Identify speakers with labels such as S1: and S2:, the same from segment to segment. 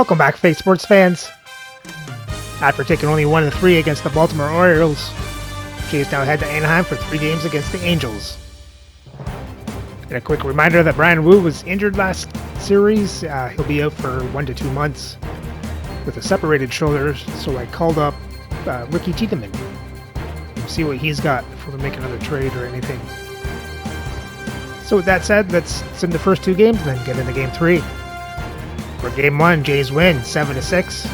S1: Welcome back, Faith Sports fans. After taking only 1-3 against the Baltimore Orioles, Jays now head to Anaheim for 3 games against the Angels. And a quick reminder that Brian Wu was injured last series. He'll be out for 1 to 2 months with a separated shoulder, so I called up Ricky Tiedemann to see what he's got before we make another trade or anything. So with that said, let's send the first 2 games and then get into Game 3. For Game 1, Jays win 7-6.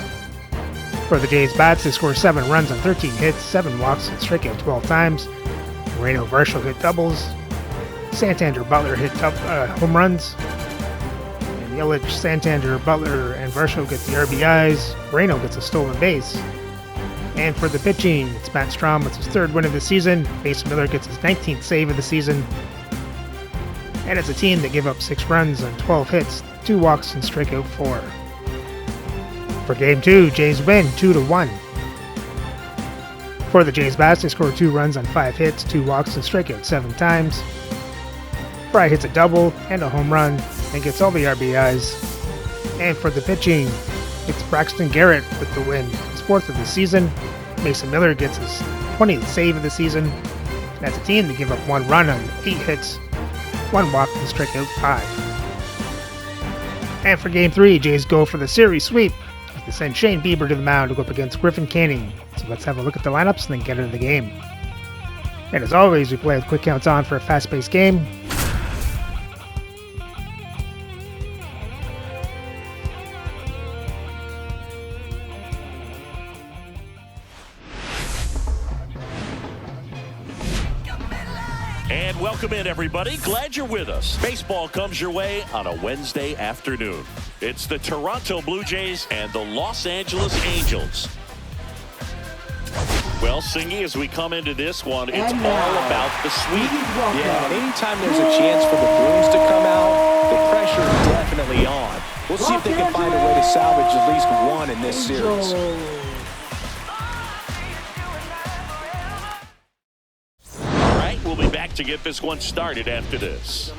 S1: For the Jays bats, they score 7 runs on 13 hits, 7 walks, and strike out 12 times. Moreno Varsho hit doubles. Santander Butler hit home runs. And Yelich, Santander, Butler, and Varsho get the RBIs. Moreno gets a stolen base. And for the pitching, it's Matt Strahm with his 3rd win of the season. Mason Miller gets his 19th save of the season. And it's a team that give up 6 runs on 12 hits, 2 walks, and strike out 4. For Game 2, Jays win 2-1. For the Jays bats, they score 2 runs on 5 hits, 2 walks, and strike out 7 times. Fry hits a double and a home run and gets all the RBIs. And for the pitching, it's Braxton Garrett with the win, his 4th of the season. Mason Miller gets his 20th save of the season. That's a team that give up 1 run on 8 hits, 1 walk, and strike out 5. And for Game 3, Jays go for the series sweep. They send Shane Bieber to the mound to go up against Griffin Canning. So let's have a look at the lineups and then get into the game. And as always, we play with quick counts on for a fast-paced game.
S2: And welcome in, everybody. Glad you're with us. Baseball comes your way on a Wednesday afternoon. It's the Toronto Blue Jays and the Los Angeles Angels. Well, Singy, as we come into this one, it's all about the sweep.
S3: Yeah, anytime there's a chance for the Blues to come out, the pressure is definitely on. We'll see if they can find a way to salvage at least 1 in this series.
S2: All right, we'll be back to get this one started after this.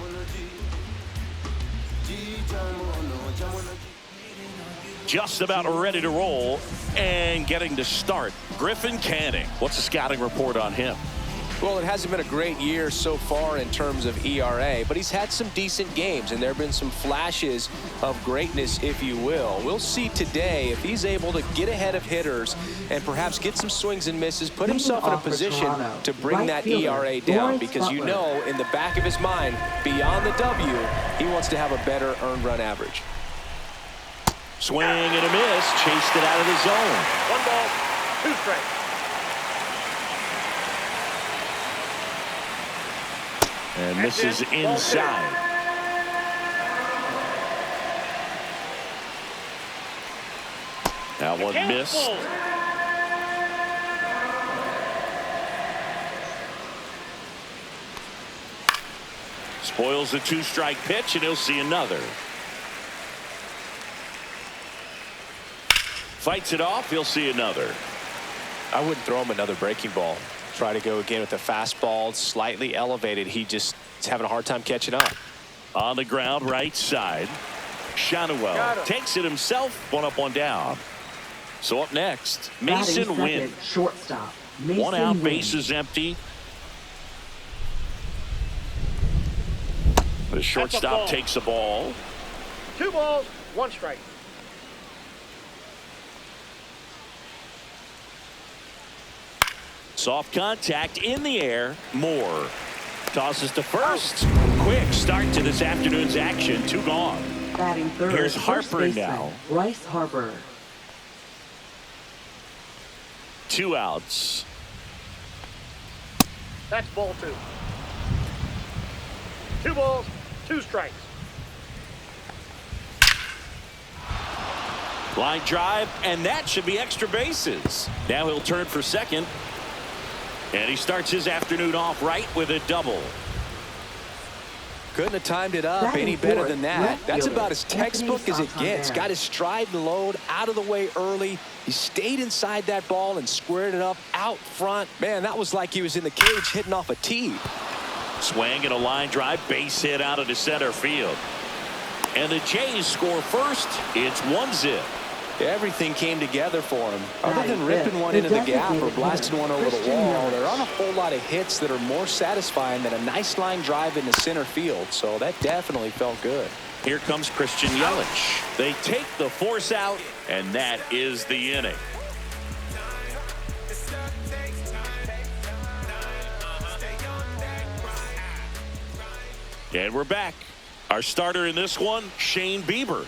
S2: Just about ready to roll and getting to start. Griffin Canning. What's the scouting report on him?
S3: Well, it hasn't been a great year so far in terms of ERA, but he's had some decent games, and there have been some flashes of greatness, if you will. We'll see today if he's able to get ahead of hitters and perhaps get some swings and misses, put himself in a position to bring that ERA down, because you know in the back of his mind, beyond the W, he wants to have a better earned run average.
S2: Swing and a miss, chased it out of the zone.
S4: 1 ball, 2 strikes.
S2: And this is inside. That one missed. Spoils the 2-strike pitch, and he'll see another. Fights it off, he'll see another.
S3: I wouldn't throw him another breaking ball. Try to go again with the fastball, slightly elevated. He just is having a hard time catching up.
S2: On the ground, right side. Shanuel takes it himself, 1 up, 1 down. So up next, Mason Wynn.
S5: Shortstop.
S2: 1 out, bases empty. The shortstop takes a ball.
S4: 2 balls, 1 strike.
S2: Soft contact in the air. Moore tosses to first. Quick start to this afternoon's action. 2 gone.
S5: Batting third.
S2: Here's Harper now.
S5: Bryce Harper.
S2: 2 outs.
S4: That's ball 2. 2 balls, 2 strikes.
S2: Line drive, and that should be extra bases. Now he'll turn for second. And he starts his afternoon off right with a double.
S3: Couldn't have timed it up any better than that. That's about as textbook as it gets. Got his stride and load out of the way early. He stayed inside that ball and squared it up out front. Man, that was like he was in the cage hitting off a tee.
S2: Swing and a line drive, base hit out into center field. And the Jays score first. It's 1-0.
S3: Everything came together for him. Other than ripping one into the gap or blasting one over the wall, there aren't a whole lot of hits that are more satisfying than a nice line drive into center field. So that definitely felt good.
S2: Here comes Christian Yelich. They take the force out, and that is the inning. And we're back. Our starter in this one, Shane Bieber.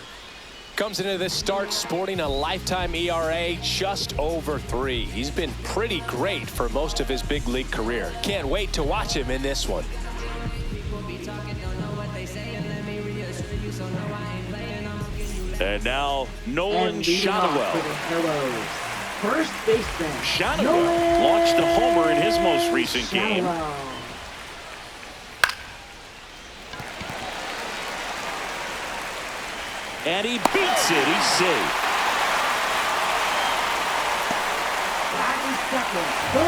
S3: Comes into this start sporting a lifetime ERA just over 3. He's been pretty great for most of his big league career. Can't wait to watch him in this one.
S2: And now Nolan Shadowell.
S5: First baseman.
S2: Shadowell launched a homer in his most recent game. And he beats it. He's safe.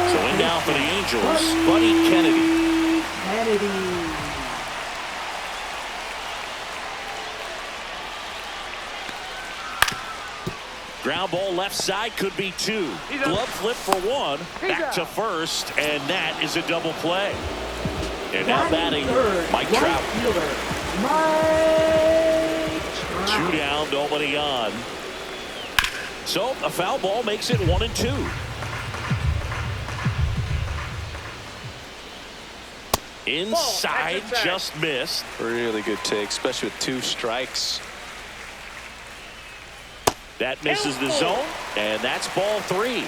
S2: So in now for the Angels, Buddy Kennedy. Ground ball left side, could be 2. Glove flip for 1. Back to first, and that is a double play. And now batting, Mike Trout. 2 down, nobody on. So a foul ball makes it 1-2. Inside, just missed.
S3: Really good take, especially with 2 strikes.
S2: That misses the zone, and that's ball 3.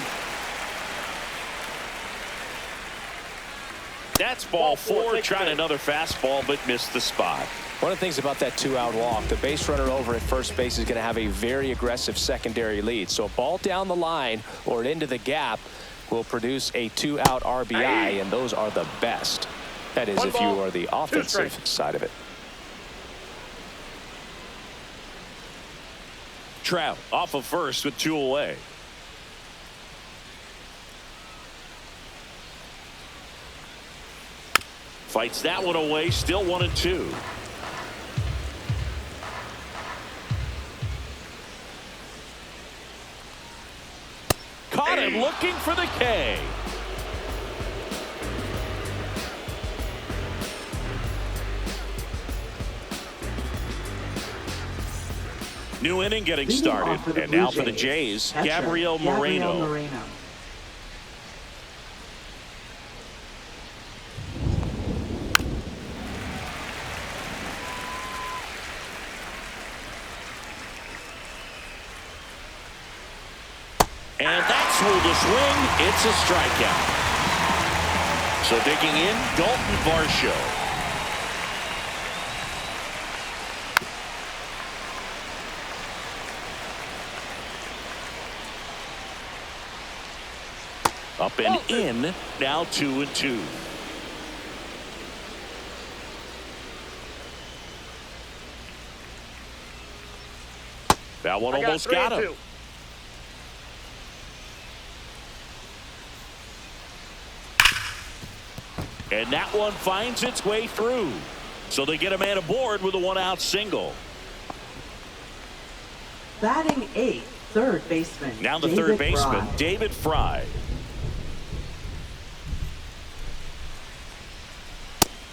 S2: That's ball 4, trying another fastball, but missed the spot.
S3: One of the things about that 2-out walk, the base runner over at first base is going to have a very aggressive secondary lead. So a ball down the line or into the gap will produce a 2-out RBI, and those are the best. That is, if you are the offensive side of it.
S2: Trout off of first with 2 away. Fights that one away, still 1-2. Caught him looking for the K. New inning getting started. And now for the Jays, Gabriel Moreno. And that's where the swing. It's a strikeout. So digging in, Dalton Varsho. Up and in, now 2-2. That one almost got him. And that one finds its way through. So they get a man aboard with a 1-out single.
S5: Batting 8th, third baseman.
S2: Now the third baseman, David Fry.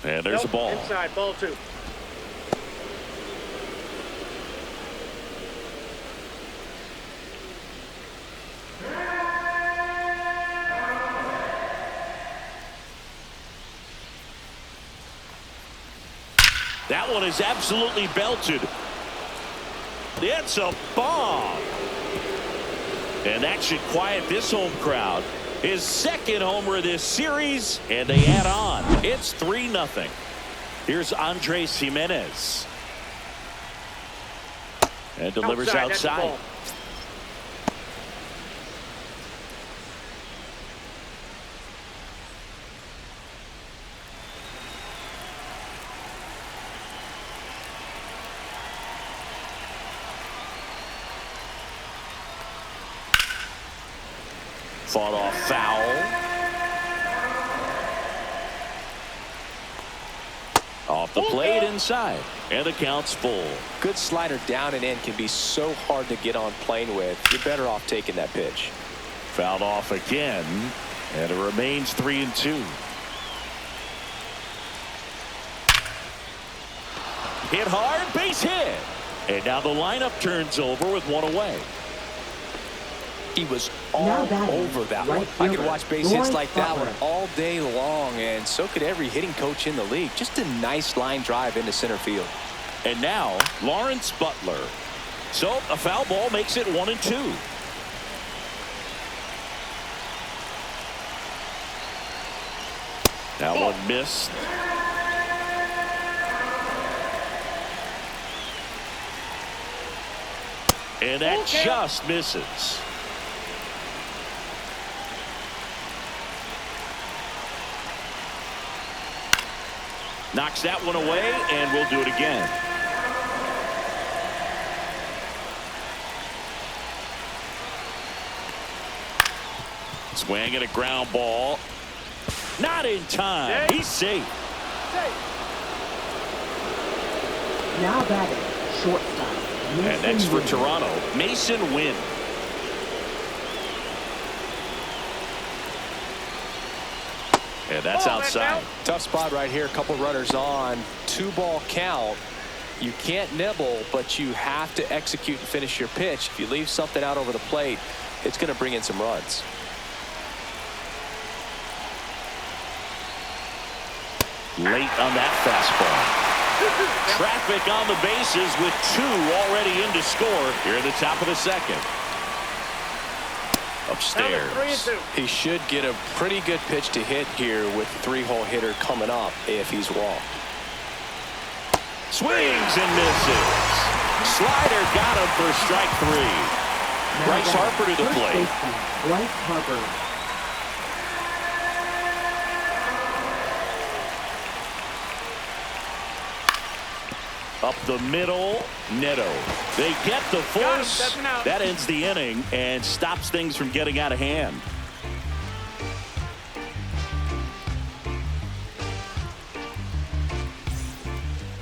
S2: And there's a ball.
S4: Inside, ball 2.
S2: That one is absolutely belted. It's a bomb. And that should quiet this home crowd. His second homer of this series, and they add on. It's 3-0. Here's Andres Jimenez. And delivers outside. Fought off foul. Off the plate inside. And the count's full.
S3: Good slider down and in can be so hard to get on plane with. You're better off taking that pitch.
S2: Fouled off again. And it remains 3-2. Hit hard, base hit. And now the lineup turns over with one away.
S3: He was all over that one. I could watch base hits like that one all day long, and so could every hitting coach in the league. Just a nice line drive into center field.
S2: And now Lawrence Butler. So a foul ball makes it 1-2. That one missed. And that just misses. Knocks that one away, and we'll do it again. Swing and a ground ball. Not in time. He's safe.
S5: Now batting, shortstop.
S2: And next for Toronto, Mason Wynn. And that's outside.
S3: Tough spot right here. A couple runners on. 2-ball count. You can't nibble, but you have to execute and finish your pitch. If you leave something out over the plate, it's going to bring in some runs.
S2: Late on that fastball. Traffic on the bases with 2 already in to score here at the top of the second. Upstairs.
S3: He should get a pretty good pitch to hit here with 3-hole hitter coming up if he's walked.
S2: Swings and misses. Slider got him for strike 3. Bryce Harper to the plate.
S5: Bryce Harper.
S2: Up the middle, Neto. They get the force. That ends the inning and stops things from getting out of hand.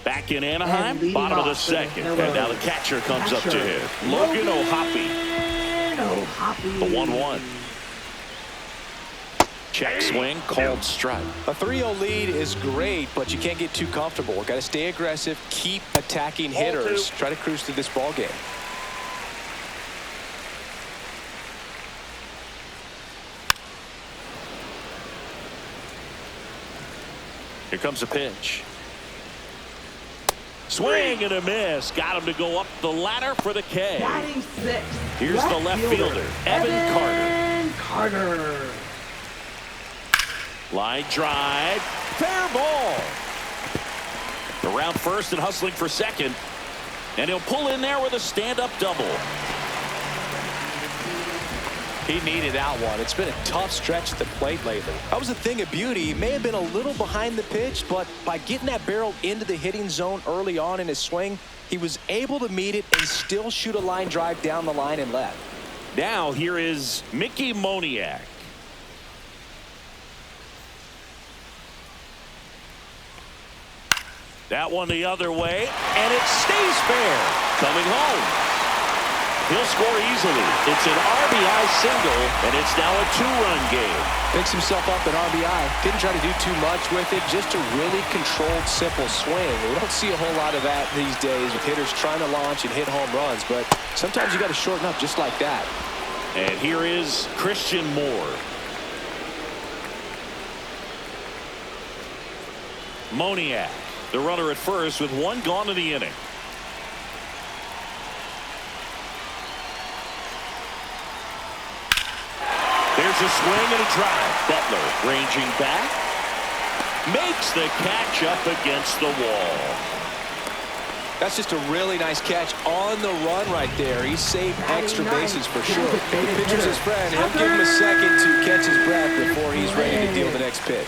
S2: Back in Anaheim, bottom of the second. And now the catcher comes up to hit. Logan O'Hoppe. The 1-1. Check swing, called strike.
S3: A 3-0 lead is great, but you can't get too comfortable. Got to stay aggressive, keep attacking hitters, try to cruise through this ball game.
S2: Here comes a pitch. Swing and a miss. Got him to go up the ladder for the K.
S5: Batting 6.
S2: Here's the left fielder, Evan
S5: Carter.
S2: Line drive, fair ball. Around first and hustling for second. And he'll pull in there with a stand-up double.
S3: He needed that one. It's been a tough stretch at the plate lately. That was a thing of beauty. He may have been a little behind the pitch, but by getting that barrel into the hitting zone early on in his swing, he was able to meet it and still shoot a line drive down the line and left.
S2: Now here is Mickey Moniak. That one the other way, and it stays fair. Coming home. He'll score easily. It's an RBI single, and it's now a 2-run game.
S3: Picks himself up an RBI. Didn't try to do too much with it. Just a really controlled, simple swing. We don't see a whole lot of that these days with hitters trying to launch and hit home runs, but sometimes you got to shorten up just like that.
S2: And here is Christian Moore. Moniak, the runner at first with 1 gone in the inning. There's a swing and a drive. Butler ranging back. Makes the catch up against the wall.
S3: That's just a really nice catch on the run right there. He saved extra bases for sure. The pitcher's his friend. He'll give him a second to catch his breath before he's ready to deal the next pitch.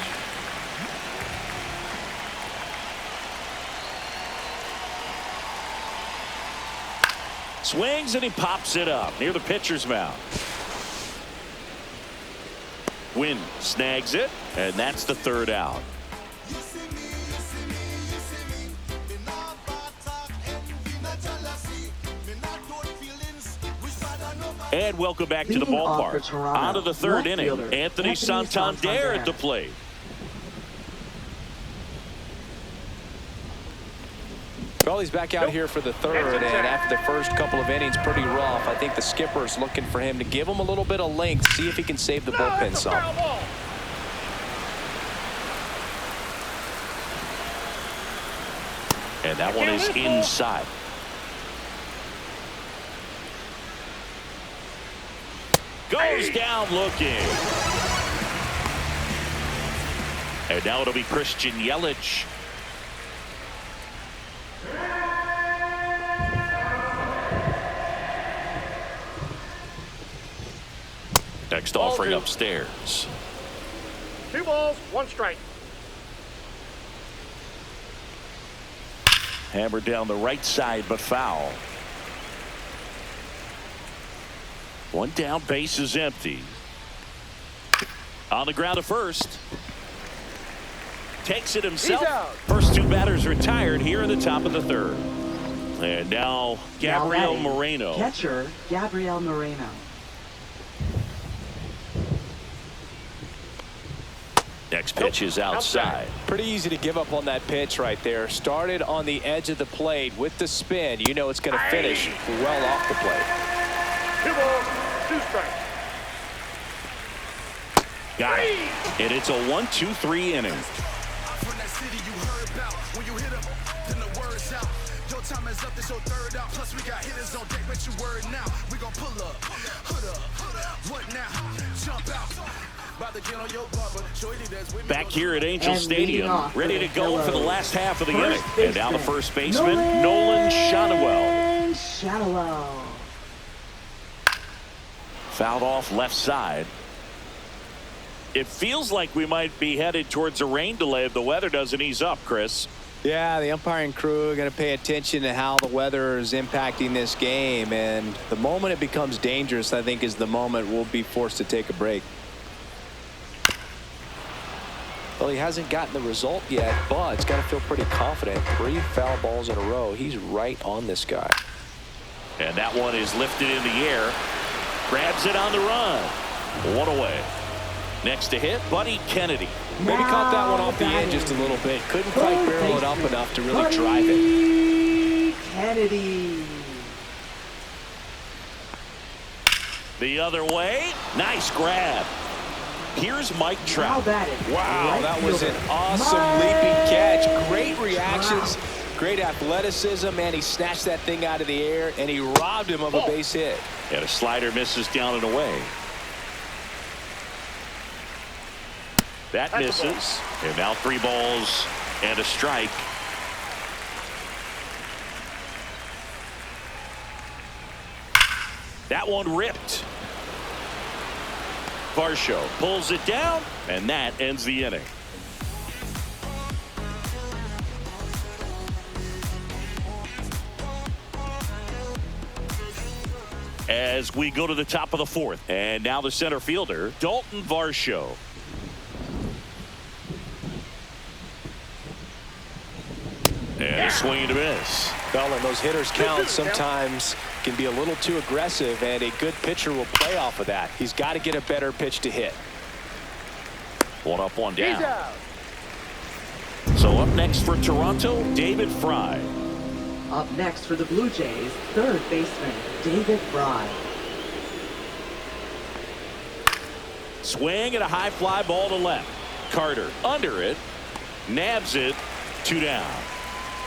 S2: Swings and he pops it up near the pitcher's mound. Wynn snags it, and that's the 3rd out. And welcome back to the
S5: Leading off for
S2: ballpark.
S5: Toronto,
S2: On to the third
S5: left
S2: inning.
S5: fielder,
S2: Anthony Santander at the plate.
S3: Well, he's back out here for the third, and after the first couple of innings, pretty rough. I think the skipper's looking for him to give him a little bit of length, see if he can save the bullpen some.
S2: And that one is inside. Goes down looking. And now it'll be Christian Yelich. Next offering upstairs.
S4: 2 balls, 1 strike.
S2: Hammered down the right side, but foul. 1 down, base is empty. On the ground to first. Takes it himself. First 2 batters retired here in the top of the third. And now Gabriel Moreno.
S5: Catcher, Gabriel Moreno.
S2: Next pitch is outside.
S3: Pretty easy to give up on that pitch right there. Started on the edge of the plate with the spin. You know it's going to finish well off the plate.
S4: 2 balls, 2 strikes.
S2: Got it. And it's a 1-2-3 inning.
S6: From that city you heard about. When you hit up, then the word's out. Your time is up, this your third out. Plus we got hitters on deck, bet you word now. We gon' pull up, hood up, what now? Jump out.
S2: Back here at Angel Stadium, ready to go for the last half of the inning. And now the first baseman, Nolan Shadowell. Fouled off left side. It feels like we might be headed towards a rain delay if the weather doesn't ease up, Chris.
S3: Yeah, the umpiring crew are going to pay attention to how the weather is impacting this game. And the moment it becomes dangerous, I think, is the moment we'll be forced to take a break. Well, he hasn't gotten the result yet, but he's got to feel pretty confident. 3 foul balls in a row. He's right on this guy.
S2: And that one is lifted in the air. Grabs it on the run. 1 away. Next to hit, Buddy Kennedy.
S3: Maybe caught that one off the end just a little bit. Couldn't quite barrel it up enough to really drive it.
S5: Kennedy.
S2: The other way. Nice grab. Here's Mike Trout.
S3: Wow, that was an awesome leaping catch. Great reactions, great athleticism, and he snatched that thing out of the air, and he robbed him of a base hit.
S2: And a slider misses down and away. That misses. And now 3 balls and a strike. That one ripped. Varsho pulls it down, and that ends the inning. As we go to the top of the 4th, and now the center fielder, Dalton Varsho. And a swing and a miss.
S3: Well, and those hitters count sometimes can be a little too aggressive, and a good pitcher will play off of that. He's got to get a better pitch to hit.
S2: 1 up, 1 down. So up next for Toronto, David Fry.
S5: Up next for the Blue Jays, third baseman, David Fry.
S2: Swing and a high fly ball to left. Carter under it. Nabs it. 2 down.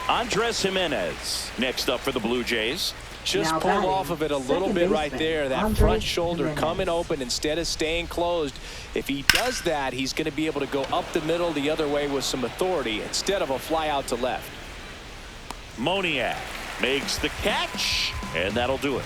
S2: Andres Jimenez next up for the Blue Jays.
S3: Just
S5: now
S3: pulled off of it a little bit right there. That front shoulder coming open instead of staying closed. If he does that, he's going to be able to go up the middle the other way with some authority instead of a fly out to left.
S2: Moniak makes the catch, and that'll do it.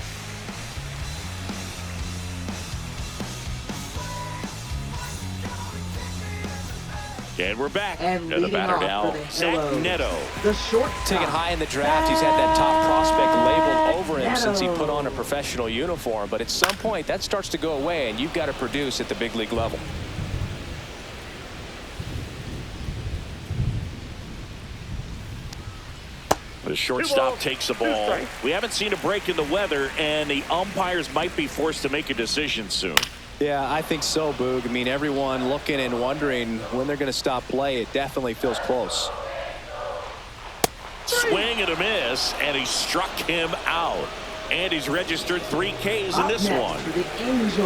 S2: And we're back.
S5: And
S2: the batter
S5: off
S2: now,
S5: for the
S2: Zach Neto.
S5: The shortstop.
S3: Taken high in the draft, he's had that top prospect labeled over him since he put on a professional uniform. But at some point, that starts to go away, and you've got to produce at the big league level.
S2: The shortstop takes the ball. We haven't seen a break in the weather, and the umpires might be forced to make a decision soon.
S3: Yeah, I think so, Boog. I mean, everyone looking and wondering when they're going to stop play. It definitely feels close.
S2: Swing and a miss, and he struck him out. And he's registered 3 Ks in this one.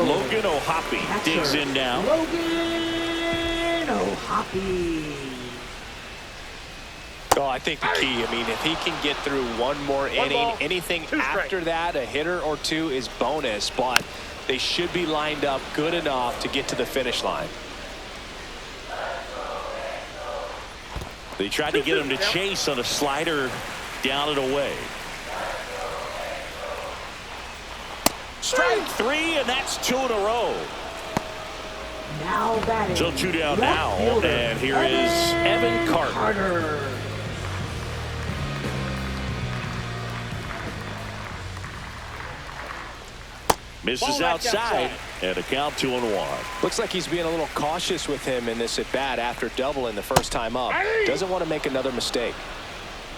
S2: Logan O'Hoppe digs in now.
S5: Logan O'Hoppe.
S3: Oh, I think the key, I mean, if he can get through one more inning, anything after that, a hitter or two is bonus, but they should be lined up good enough to get to the finish line.
S2: They tried to get him to chase on a slider down and away. Strike 3, and that's 2 in a row.
S5: Now batting.
S2: So 2 down now, and here is Evan Carter. Misses outside, and a count 2-1.
S3: Looks like he's being a little cautious with him in this at-bat after doubling the first time up. Doesn't want to make another mistake.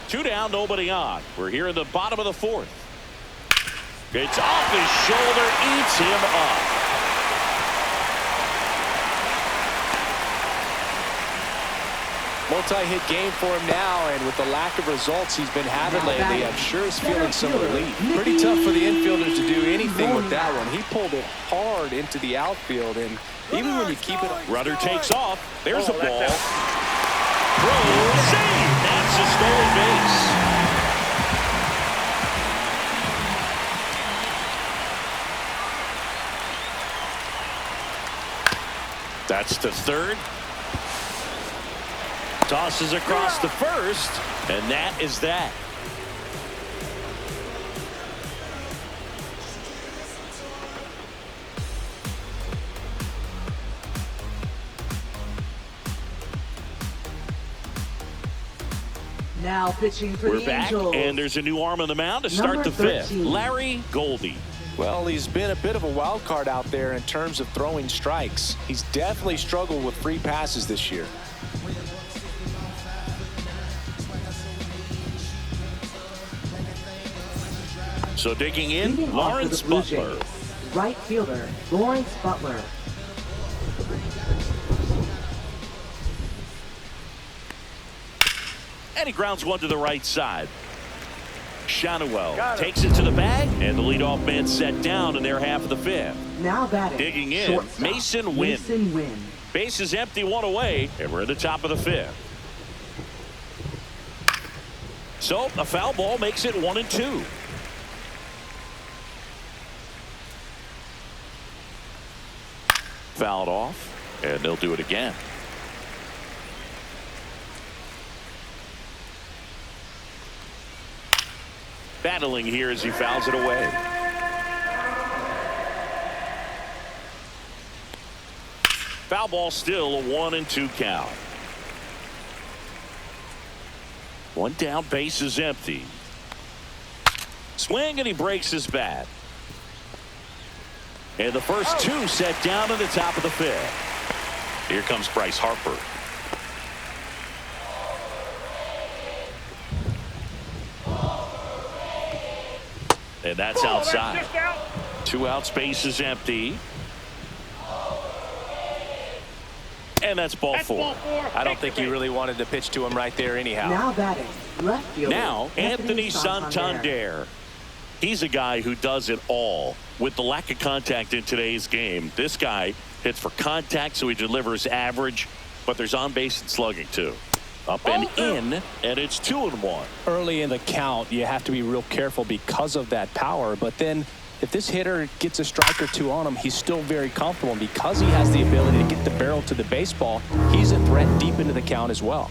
S2: 2 down, nobody on. We're here in the bottom of the 4th. It's off his shoulder, eats him up.
S3: Multi-hit game for him now, and with the lack of results he's been having lately, I'm sure he's feeling some relief. Pretty tough for the infielders to do anything with that one. He pulled it hard into the outfield, and even when you keep it...
S2: Runner takes off. There's a ball. Throw, save. That's a stolen base. That's the 3rd. Tosses across the 1st, and that is that.
S5: Now pitching for
S2: We're
S5: the
S2: back,
S5: Angels.
S2: and there's a new arm on the mound to start the 5th.
S5: 13.
S2: Larry Goldie.
S3: Well, he's been a bit of a wild card out there in terms of throwing strikes. He's definitely struggled with free passes this year.
S2: So digging in,
S5: Leading off
S2: Lawrence
S5: for the Blue
S2: Butler.
S5: Jays, right fielder Lawrence Butler.
S2: And he grounds one to the right side. Shanuel takes it to the bag, and the leadoff man set down in their half of the 5th.
S5: Now batting.
S2: Digging in,
S5: Shortstop,
S2: Mason Wynn.
S5: Mason Wynn.
S2: Base is empty, 1 away, and we're at the top of the 5th. So a foul ball makes it 1-2. Fouled off, and they'll do it again. Battling here as he fouls it away. Foul ball, still a 1-2 count. 1 down, base is empty. Swing, and he breaks his bat. And the first 2 set down at the top of the 5th. Here comes Bryce Harper. And that's outside. 2 outs, base is empty. And that's ball 4.
S3: I don't think he really wanted to pitch to him right there anyhow.
S5: Now batting. Left fielder.
S2: Now, Anthony Santander. He's a guy who does it all. With the lack of contact in today's game, this guy hits for contact, so he delivers average, but there's on base and slugging too. Up and in, and it's 2-1.
S3: Early in the count, you have to be real careful because of that power, but then if this hitter gets a strike or 2 on him, he's still very comfortable, and because he has the ability to get the barrel to the baseball, he's a threat deep into the count as well.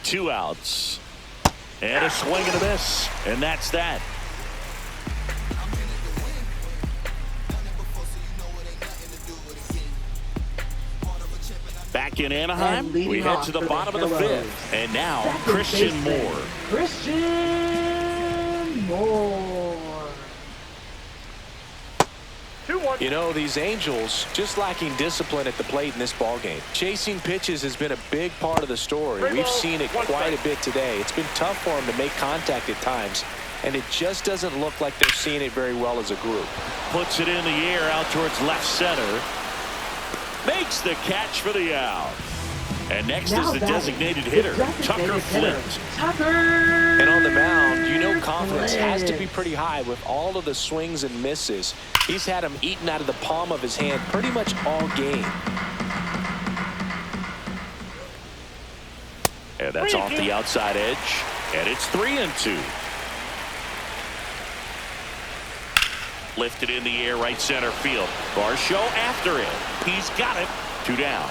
S2: 2 outs, and a swing and a miss, and that's that. Back in Anaheim, we head to the bottom of the 5th. And now, Christian Moore.
S5: Christian Moore.
S4: 2-1.
S3: You know, these Angels just lacking discipline at the plate in this ballgame. Chasing pitches has been a big part of the story. We've seen it quite a bit today. It's been tough for them to make contact at times, and it just doesn't look like they're seeing it very well as a group.
S2: Puts it in the air out towards left center. Makes the catch for the out. And next is the designated hitter, Tucker Flint.
S3: And on the mound, you know confidence has to be pretty high with all of the swings and misses. He's had them eaten out of the palm of his hand pretty much all game.
S2: And that's off the outside edge. And it's 3-2. Lifted in the air, right center field. Varsho after it. He's got it. 2 down.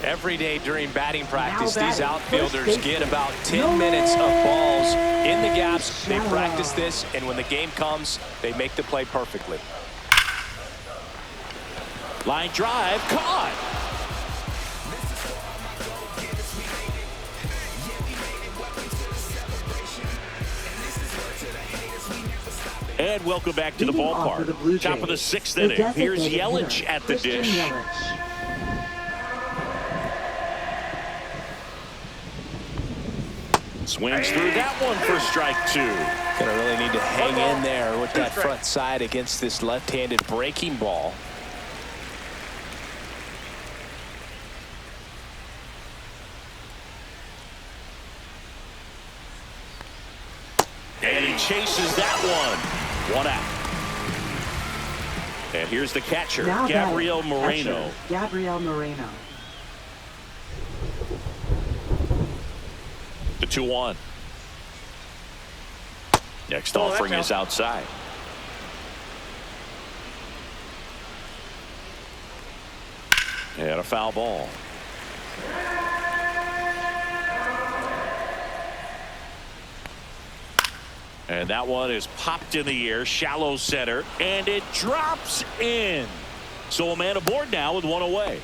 S3: Every day during batting practice, these outfielders get about 10 minutes of balls in the gaps. They practice this, and when the game comes, they make the play perfectly.
S2: Line drive, caught. And welcome back to the ballpark. Top of the 6th inning. Here's Yelich at the dish. Swings through that one for strike 2.
S3: Gonna really need to hang in there with that front side against this left-handed breaking ball.
S2: And he chases that one. 1 out. And here's the catcher, Gabriel Moreno.
S5: Gabriel Moreno.
S2: The 2-1. Next offering is outside. And a foul ball. And that one is popped in the air, shallow center, and it drops in. So a man aboard now with 1 away.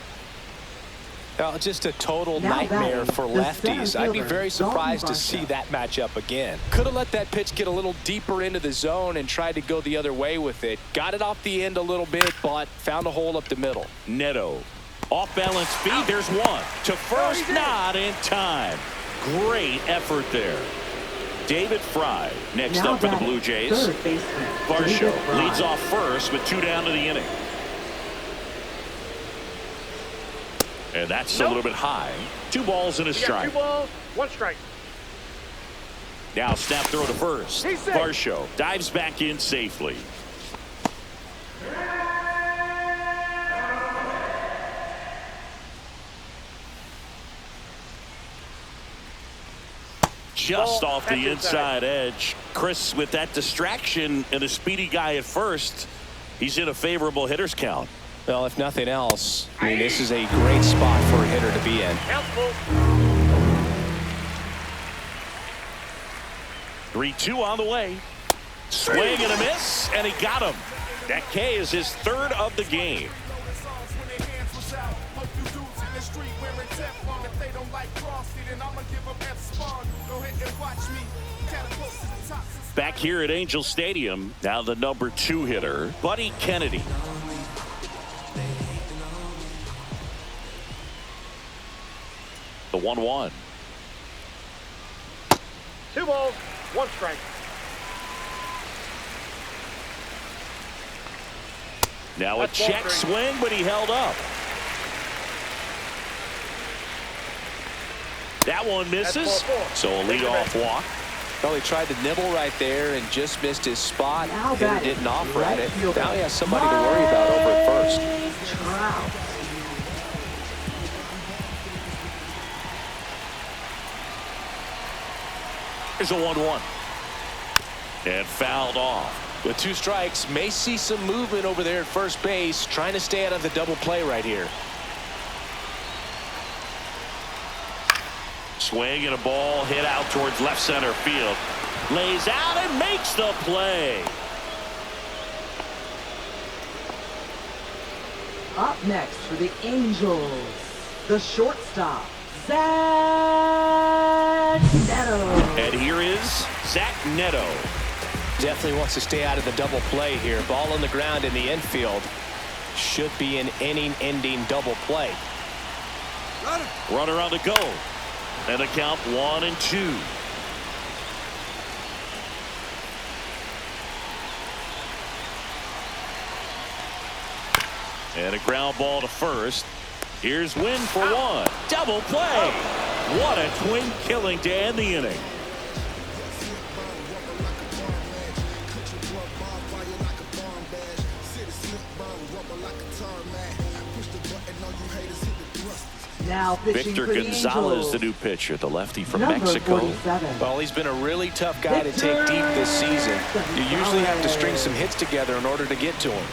S3: Just a total nightmare for lefties. I'd be very surprised to see that matchup again. Could have let that pitch get a little deeper into the zone and tried to go the other way with it. Got it off the end a little bit, but found a hole up the middle.
S2: Neto. Off balance feed. There's one. To first, not in time. Great effort there. David Fry next up for the Blue Jays. Varsho leads off first with 2 down to the inning. And that's a little bit high. 2 balls and a strike.
S4: 2 balls, 1 strike.
S2: Now snap throw to first. Varsho dives back in safely. Just off the inside edge. Chris, with that distraction and a speedy guy at first, he's in a favorable hitter's count.
S3: Well, if nothing else, I mean, this is a great spot for a hitter to be in.
S2: 3-2 on the way. Swing and a miss, and he got him. That K is his 3rd of the game. Back here at Angel Stadium, now the number 2 hitter, Buddy Kennedy. The 1-1.
S4: 2 balls, 1 strike.
S2: Now a check swing, but he held up. That one misses, so a leadoff walk.
S3: Well, he tried to nibble right there and just missed his spot. Hitter didn't offer at it. Now he has somebody to worry about over at first.
S2: Here's a 1-1. And fouled off.
S3: With 2 strikes, may see some movement over there at first base, trying to stay out of the double play right here.
S2: Swing and a ball hit out towards left center field. Lays out and makes the play.
S5: Up next for the Angels, the shortstop, Zach Neto.
S2: And here is Zach Neto.
S3: Definitely wants to stay out of the double play here. Ball on the ground in the infield. Should be an inning-ending double play.
S2: Runner on the go. And the count 1-2. And a ground ball to first. Here's Wynn for one. Double play. What a twin killing to end the inning.
S5: Now
S2: Victor Gonzalez, the new pitcher, the lefty from Mexico.
S5: 47.
S3: Well, he's been a really tough guy to take deep this season. You usually have to string some hits together in order to get to him.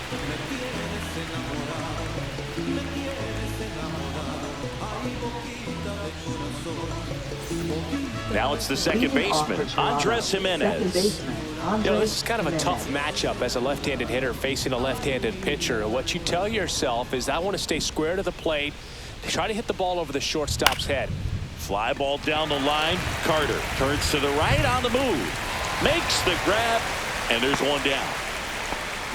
S2: Now it's the second baseman, Andres Jimenez.
S3: You know, this is kind of a tough matchup as a left-handed hitter facing a left-handed pitcher. What you tell yourself is, I want to stay square to the plate, try to hit the ball over the shortstop's head.
S2: Fly ball down the line. Carter turns to the right on the move. Makes the grab, and there's one down.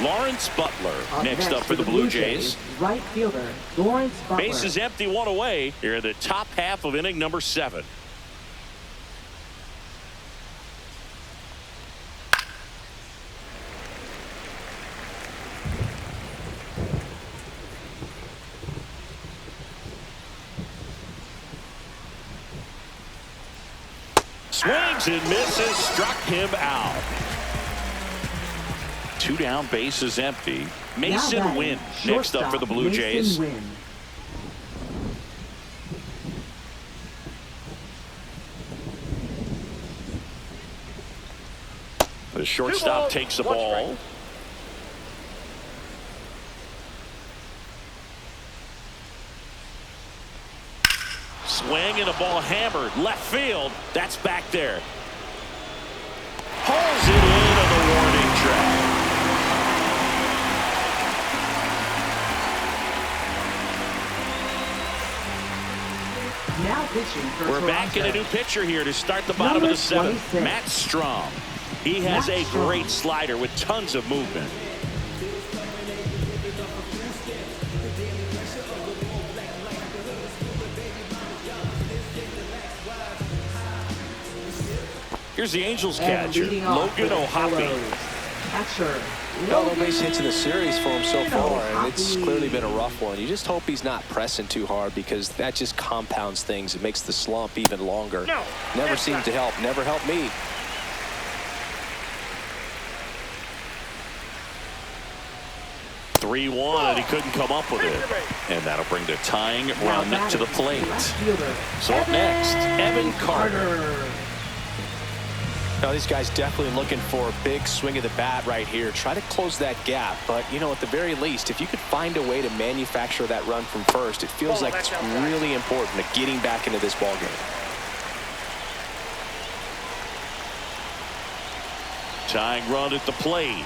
S2: Lawrence Butler next up for the Blue Jays.
S5: Right fielder, Lawrence Butler.
S2: Base is empty, one away. Here in the top half of inning number 7. Swings and misses, struck him out. 2 down, base is empty. Mason Wynn next up for the Blue Jays. The shortstop takes the ball. Swing and a ball hammered left field. That's back there. Pulls it in on the warning track.
S5: Now pitching for
S2: We're back in a new pitcher here to start the bottom of the 7th.
S5: 26.
S2: Matt Strom. He has a great slider with tons of movement. Here's the Angels catcher, Logan O'Hoppe.
S5: Catcher.
S3: No base hits in the series for him so far, and it's clearly been a rough one. You just hope he's not pressing too hard, because that just compounds things. It makes the slump even longer. Never seemed to help. Never helped me.
S2: And he couldn't come up with it. And that'll bring the tying run to the plate. So up next, Evan Carter.
S3: Now, these guys definitely looking for a big swing of the bat right here. Try to close that gap. But, you know, at the very least, if you could find a way to manufacture that run from first, it feels like it's really important to getting back into this ball game.
S2: Tying run at the plate.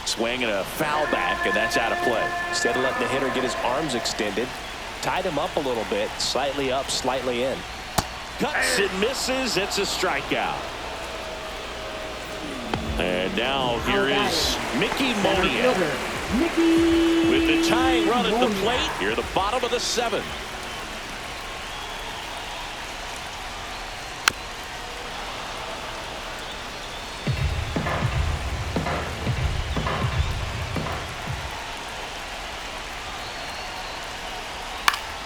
S2: Swing and a foul back, and that's out of play.
S3: Instead of letting the hitter get his arms extended, tied him up a little bit, slightly up, slightly in.
S2: Cuts and misses. It's a strikeout. And now here is Mickey Monier with the tying run at the plate. Here, the bottom of the 7th.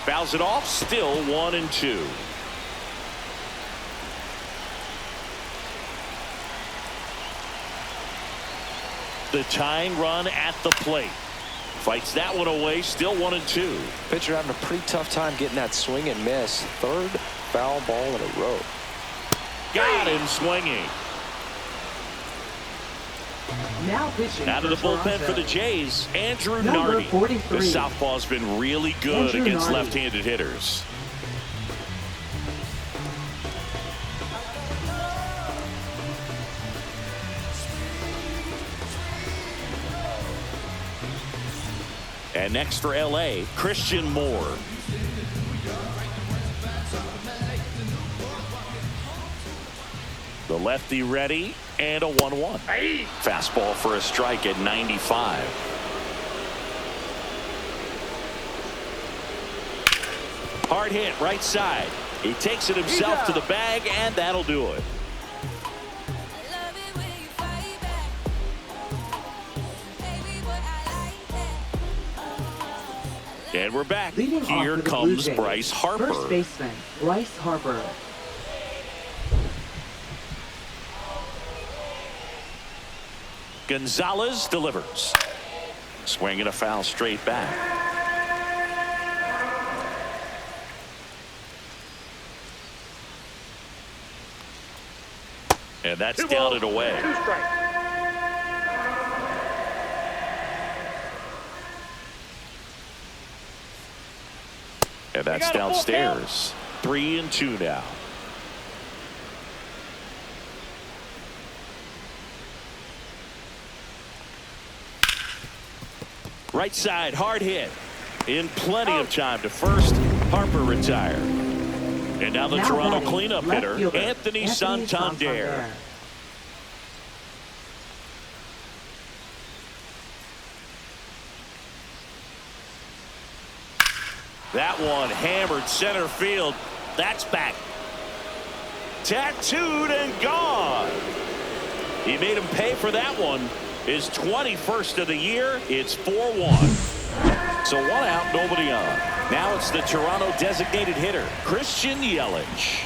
S2: Fouls it off, still 1-2. The tying run at the plate. Fights that one away, still 1-2.
S3: Pitcher having a pretty tough time getting that swing and miss. 3rd foul ball in a row.
S2: Got him swinging.
S5: Now pitching
S2: out of the bullpen for the Jays, Andrew Nardi. The southpaw's been really good against left-handed hitters. And next for LA, Christian Moore. The lefty ready, and a 1-1. Fastball for a strike at 95. Hard hit right side. He takes it himself to the bag, and that'll do it. And we're back.
S5: Leading
S2: Here
S5: off for the
S2: comes
S5: Blue Jays,
S2: Bryce Harper.
S5: First baseman, Bryce Harper.
S2: Gonzalez delivers. Swing and a foul straight back. And that's down and away.
S4: 2 strikes.
S2: And that's downstairs. 3-2 now. Right side, hard hit. In plenty of time to first. Harper retired. And now the Toronto
S5: batting,
S2: cleanup
S5: left
S2: hitter,
S5: fielder,
S2: Anthony Santander. That one hammered center field. That's back. Tattooed and gone. He made him pay for that one. His 21st of the year. It's 4-1. So 1 out, nobody on. Now it's the Toronto designated hitter, Christian Yelich.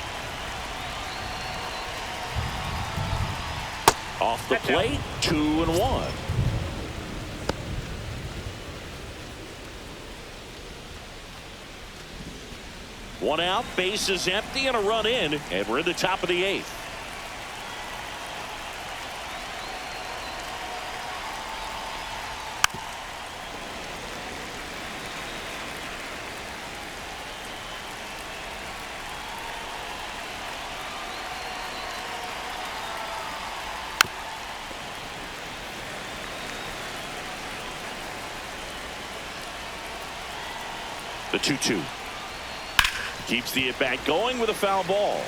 S2: Off the plate, 2-1. One out, base is empty, and a run in, and we're in the top of the 8th. The 2-2. Keeps the at-bat going with a foul ball.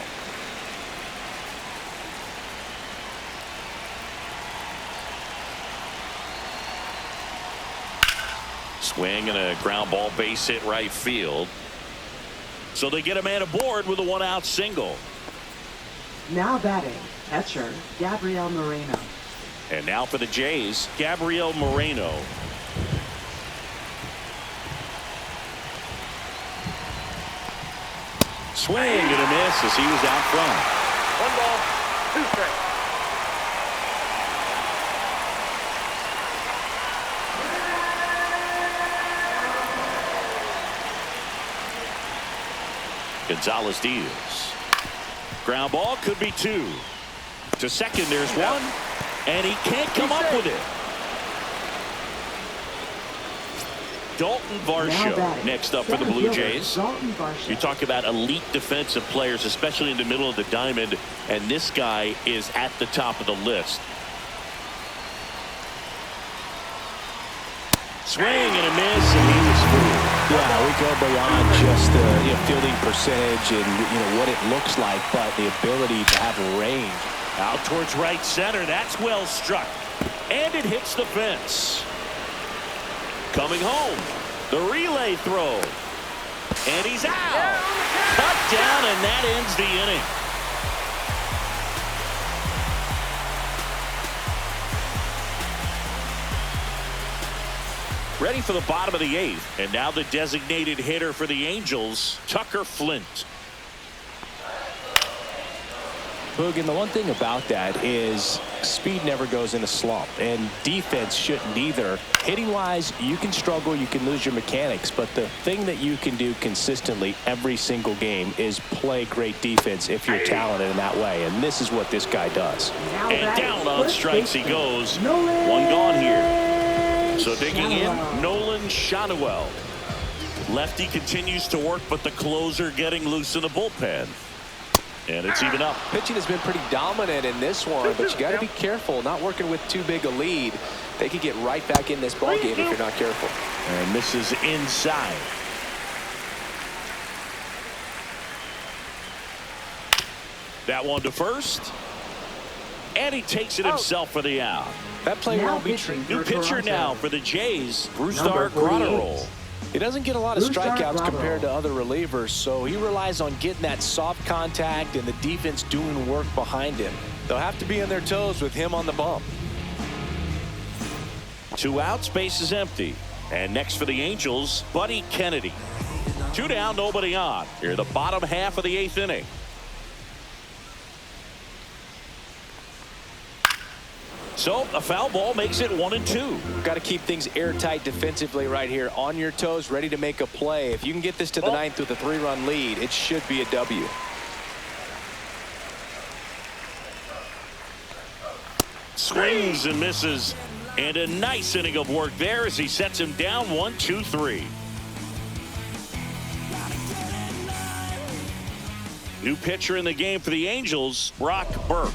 S2: Swing and a ground ball, base hit right field. So they get a man aboard with a 1-out single.
S5: Now batting, catcher, Gabriel Moreno.
S2: And now for the Jays, Gabriel Moreno. Swing and a miss as he was out front.
S4: 1 ball, 2 strikes.
S2: Gonzalez deals. Ground ball, could be 2. To second, there's 1. And he can't come up with it. Dalton Varsho next up for the Blue Jays. You talk about elite defensive players, especially in the middle of the diamond, and this guy is at the top of the list. Swing and a miss, and he was fooled.
S3: Yeah, we go beyond just the fielding percentage and what it looks like, but the ability to have a range.
S2: Out towards right center. That's well struck, and it hits the fence. Coming home, the relay throw, and he's out. Cut down, and that ends the inning. Ready for the bottom of the 8th, and now the designated hitter for the Angels, Tucker Flint.
S3: Boog, and the one thing about that is speed never goes in a slump, and defense shouldn't either. Hitting-wise, you can struggle, you can lose your mechanics, but the thing that you can do consistently every single game is play great defense if you're talented in that way, and this is what this guy does.
S2: And down on strikes he goes. 1 gone here. So digging in, Nolan Schanuel. Lefty continues to work, but the closer getting loose in the bullpen. And it's even up.
S3: Pitching has been pretty dominant in this one, but you got to be careful. Not working with too big a lead. They could get right back in this ball game if you're not careful.
S2: And this is inside. That one to first. And he takes it himself for the out.
S3: That play
S5: Now
S3: won't be
S5: pitching
S3: true.
S2: New
S5: for
S2: pitcher
S5: Toronto.
S2: now for the Jays, Brusdar
S5: Number 48.
S2: Graterol.
S3: He doesn't get a lot of
S5: Brusdar
S3: strikeouts
S5: Graterol.
S3: compared to other relievers, so he relies on getting that soft contact and the defense doing work behind him. They'll have to be on their toes with him on the bump.
S2: 2 outs, base is empty. And next for the Angels, Buddy Kennedy. 2 down, nobody on. Here, the bottom half of the 8th inning. So a foul ball makes it 1-2.
S3: Got to keep things airtight defensively right here. On your toes, ready to make a play. If you can get this to the 9th with a 3-run lead, it should be a W.
S2: Swings and misses. And a nice inning of work there as he sets him down 1-2-3. New pitcher in the game for the Angels, Brock Burke.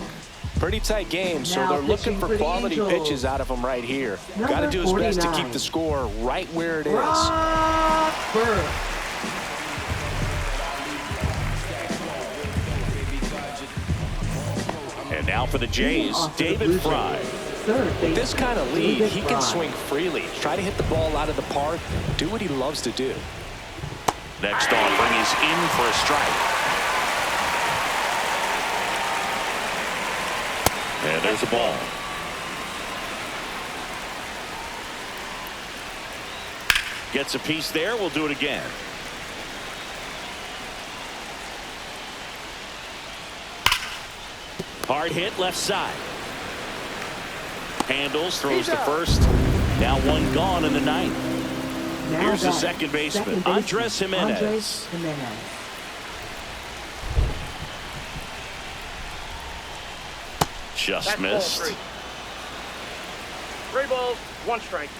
S3: Pretty tight game, so
S5: Now
S3: they're looking
S5: pitching
S3: for
S5: for the
S3: quality
S5: Angels.
S3: pitches out of him right here.
S5: Number
S3: Got to do his best to
S5: 49.
S3: keep the score right where it is.
S5: Brock Burke.
S2: And now for the Jays,
S5: Off to the
S2: David
S5: Blue Jays.
S2: Fry.
S5: Third
S3: With
S5: baseman,
S3: this kind of lead,
S5: David
S3: he can
S5: Fry.
S3: swing freely. Try to hit the ball out of the park. Do what he loves to do.
S2: Next offering is in for a strike. And there's a ball. Gets a piece there. We'll do it again. Hard hit left side. Handles, throws to first. Now 1 gone in the 9th.
S5: Now
S2: Here's the
S5: batting,
S2: second baseman, Andres Jimenez.
S5: Andres Jimenez.
S2: Just
S4: That's ball
S2: missed.
S4: 3. 3 balls, 1 strike.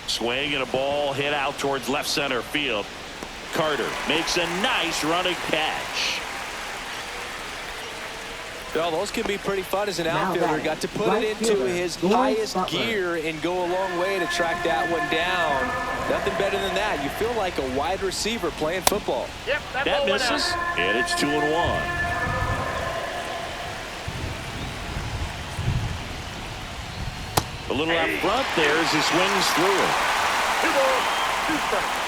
S2: Swing and a ball hit out towards left center field. Carter makes a nice running catch.
S3: Well, those can be pretty fun as an
S5: Now
S3: outfielder.
S5: batting,
S3: Got to put
S5: right
S3: it into
S5: fielder,
S3: his
S5: Lawrence
S3: highest
S5: Butler.
S3: gear and go a long way to track that one down. Nothing better than that. You feel like a wide receiver playing football.
S4: Yep, that
S2: That
S4: ball went out.
S2: misses, and it's 2-1. A little up front there as he swings through it.
S4: 2 balls, 2 strikes.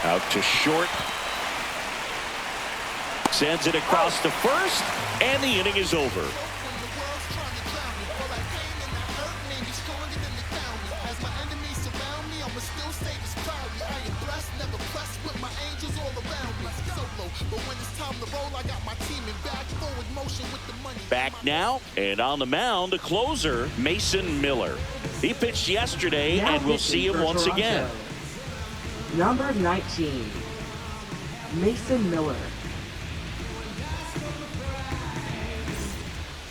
S2: Out to short. Sends it across to first, and the inning is over. Back now, and on the mound, the closer, Mason Miller. He pitched yesterday,
S5: Now
S2: and we'll
S5: pitching
S2: see him
S5: for
S2: once
S5: Toronto.
S2: again.
S5: Number 19, Mason Miller.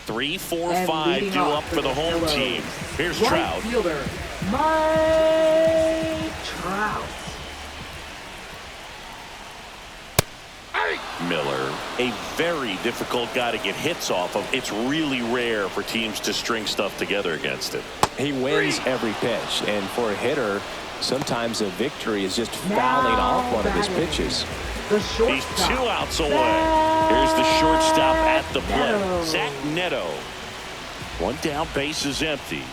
S2: 3, 4,
S5: And
S2: 5
S5: leading
S2: due
S5: off
S2: up for the home
S5: Pillows.
S2: team. Here's
S5: Right
S2: Trout.
S5: fielder, Mike Trout.
S2: Miller, a very difficult guy to get hits off of. It's really rare for teams to string stuff together against him.
S3: He wins every pitch, and for a hitter, sometimes a victory is just fouling off one of his
S5: batting,
S3: pitches.
S5: The
S2: He's
S5: shortstop.
S2: 2 outs away. Here's the shortstop at the plate,
S5: Neto.
S2: Zach Neto. 1 down, base is empty.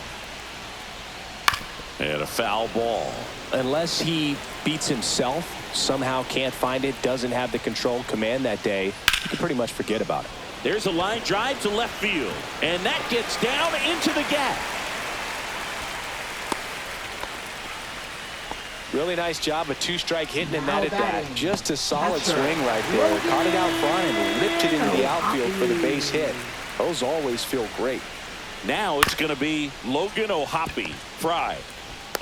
S2: And a foul ball.
S3: Unless he beats himself, somehow can't find it, doesn't have the control command that day, you can pretty much forget about it.
S2: There's a line drive to left field, and that gets down into the gap.
S3: Really nice job, a 2-strike hitting in that
S5: Now
S3: at bat.
S5: batting.
S3: Just a solid
S5: Catcher,
S3: swing right there. Caught it out front and ripped it into the outfield for the
S5: Ohapi.
S3: base hit. Those always feel great.
S2: Now it's going to be Logan Ohapi. Fry.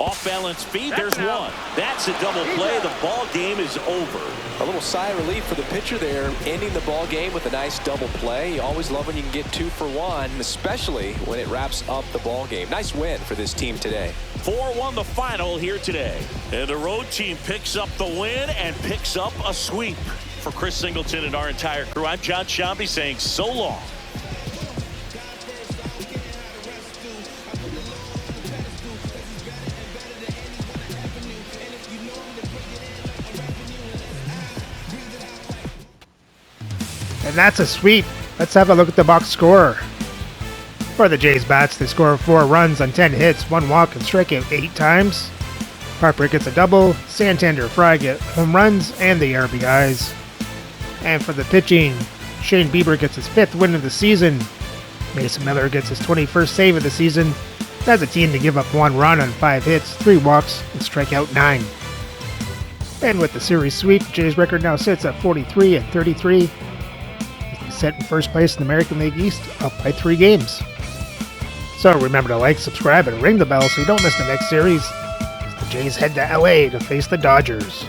S2: Off balance feed. There's
S4: That's out.
S2: 1. That's a double play. The ball game is over.
S3: A little sigh of relief for the pitcher there, ending the ball game with a nice double play. You always love when you can get 2 for 1, especially when it wraps up the ball game. Nice win for this team today.
S2: 4-1 the final here today. And the road team picks up the win and picks up a sweep. For Chris Singleton and our entire crew, I'm John Shambi saying so long.
S1: And that's a sweep. Let's have a look at the box score. For the Jays bats, they score 4 runs on 10 hits, 1 walk, and strike out 8 times. Harper gets a double, Santander, Fry get home runs and the RBIs. And for the pitching, Shane Bieber gets his 5th win of the season. Mason Miller gets his 21st save of the season. That's a team to give up 1 run on 5 hits, 3 walks, and strike out 9. And with the series sweep, Jays record now sits at 43-33. Set in first place in the American League East, up by 3 games. So remember to like, subscribe, and ring the bell so you don't miss the next series. The Jays head to LA to face the Dodgers.